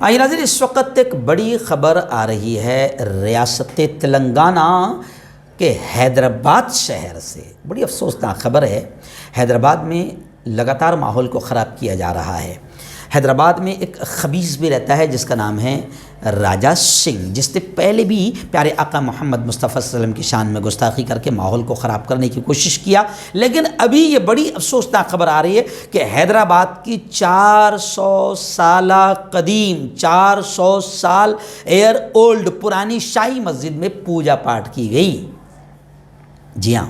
آئیے ناظرین، اس وقت ایک بڑی خبر آ رہی ہے ریاست تلنگانہ کے حیدرآباد شہر سے۔ بڑی افسوسناک خبر ہے۔ حیدرآباد میں لگاتار ماحول کو خراب کیا جا رہا ہے۔ حیدرآباد میں ایک خبیث بھی رہتا ہے جس کا نام ہے راجہ سنگھ، جس نے پہلے بھی پیارے آقا محمد مصطفیٰ صلی اللہ علیہ وسلم کی شان میں گستاخی کر کے ماحول کو خراب کرنے کی کوشش کیا، لیکن ابھی یہ بڑی افسوسناک خبر آ رہی ہے کہ حیدرآباد کی 400 سالہ قدیم 400 سال ایئر اولڈ پرانی شاہی مسجد میں پوجا پاٹ کی گئی۔ جی ہاں،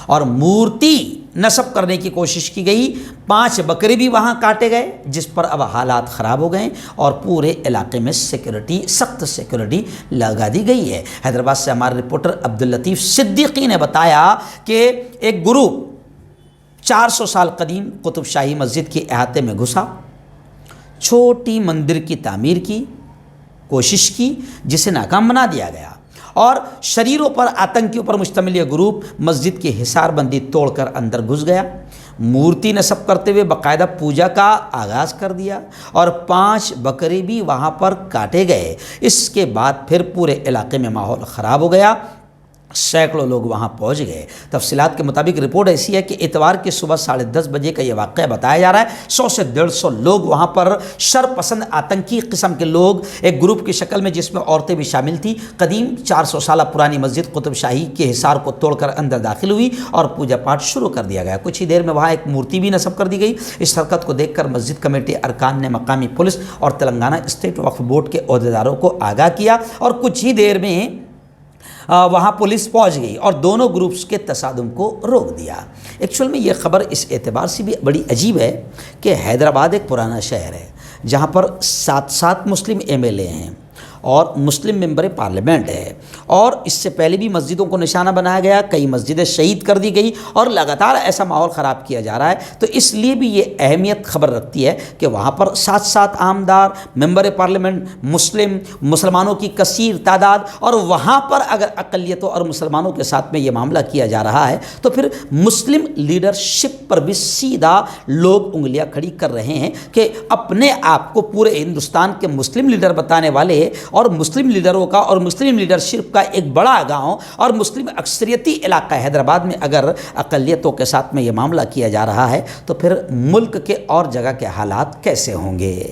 اور مورتی نصب کرنے کی کوشش کی گئی۔ 5 بکرے بھی وہاں کاٹے گئے، جس پر اب حالات خراب ہو گئے اور پورے علاقے میں سخت سیکورٹی لگا دی گئی ہے۔ حیدرآباد سے ہمارے رپورٹر عبداللطیف صدیقی نے بتایا کہ ایک گروپ 400 سال قدیم قطب شاہی مسجد کے احاطے میں گھسا، چھوٹی مندر کی تعمیر کی کوشش کی، جسے ناکام بنا دیا گیا، اور شریروں پر آتنکیوں پر مشتمل یہ گروپ مسجد کی حصار بندی توڑ کر اندر گھس گیا، مورتی نصب کرتے ہوئے باقاعدہ پوجا کا آغاز کر دیا، اور 5 بکرے بھی وہاں پر کاٹے گئے۔ اس کے بعد پھر پورے علاقے میں ماحول خراب ہو گیا، سینکڑوں لوگ وہاں پہنچ گئے۔ تفصیلات کے مطابق رپورٹ ایسی ہے کہ اتوار کی صبح 10:30 بجے کا یہ واقعہ بتایا جا رہا ہے۔ 100 سے 150 لوگ وہاں پر شر پسند آتنکی قسم کے لوگ ایک گروپ کی شکل میں، جس میں عورتیں بھی شامل تھیں، قدیم 400 سالہ پرانی مسجد قطب شاہی کے حصار کو توڑ کر اندر داخل ہوئی اور پوجا پاٹ شروع کر دیا گیا۔ کچھ ہی دیر میں وہاں ایک مورتی بھی نصب کر دی گئی۔ اس حرکت کو دیکھ کر مسجد کمیٹی ارکان نے مقامی پولیس اور تلنگانہ اسٹیٹ وقف بورڈ کے عہدیداروں کو آگاہ کیا، اور کچھ ہی دیر میں وہاں پولیس پہنچ گئی اور دونوں گروپس کے تصادم کو روک دیا۔ ایکچول میں یہ خبر اس اعتبار سے بھی بڑی عجیب ہے کہ حیدرآباد ایک پرانا شہر ہے جہاں پر 7 مسلم MLA ہیں اور مسلم ممبر پارلیمنٹ ہے، اور اس سے پہلے بھی مسجدوں کو نشانہ بنایا گیا، کئی مسجدیں شہید کر دی گئی، اور لگاتار ایسا ماحول خراب کیا جا رہا ہے۔ تو اس لیے بھی یہ اہمیت خبر رکھتی ہے کہ وہاں پر 7 عامدار ممبر پارلیمنٹ مسلمانوں کی کثیر تعداد، اور وہاں پر اگر اقلیتوں اور مسلمانوں کے ساتھ میں یہ معاملہ کیا جا رہا ہے تو پھر مسلم لیڈرشپ پر بھی سیدھا لوگ انگلیاں کھڑی کر رہے ہیں کہ اپنے آپ کو پورے ہندوستان کے مسلم لیڈر بتانے والے اور مسلم لیڈروں کا اور مسلم لیڈرشپ کا ایک بڑا گاؤں اور مسلم اکثریتی علاقہ حیدرآباد میں اگر اقلیتوں کے ساتھ میں یہ معاملہ کیا جا رہا ہے تو پھر ملک کے اور جگہ کے حالات کیسے ہوں گے؟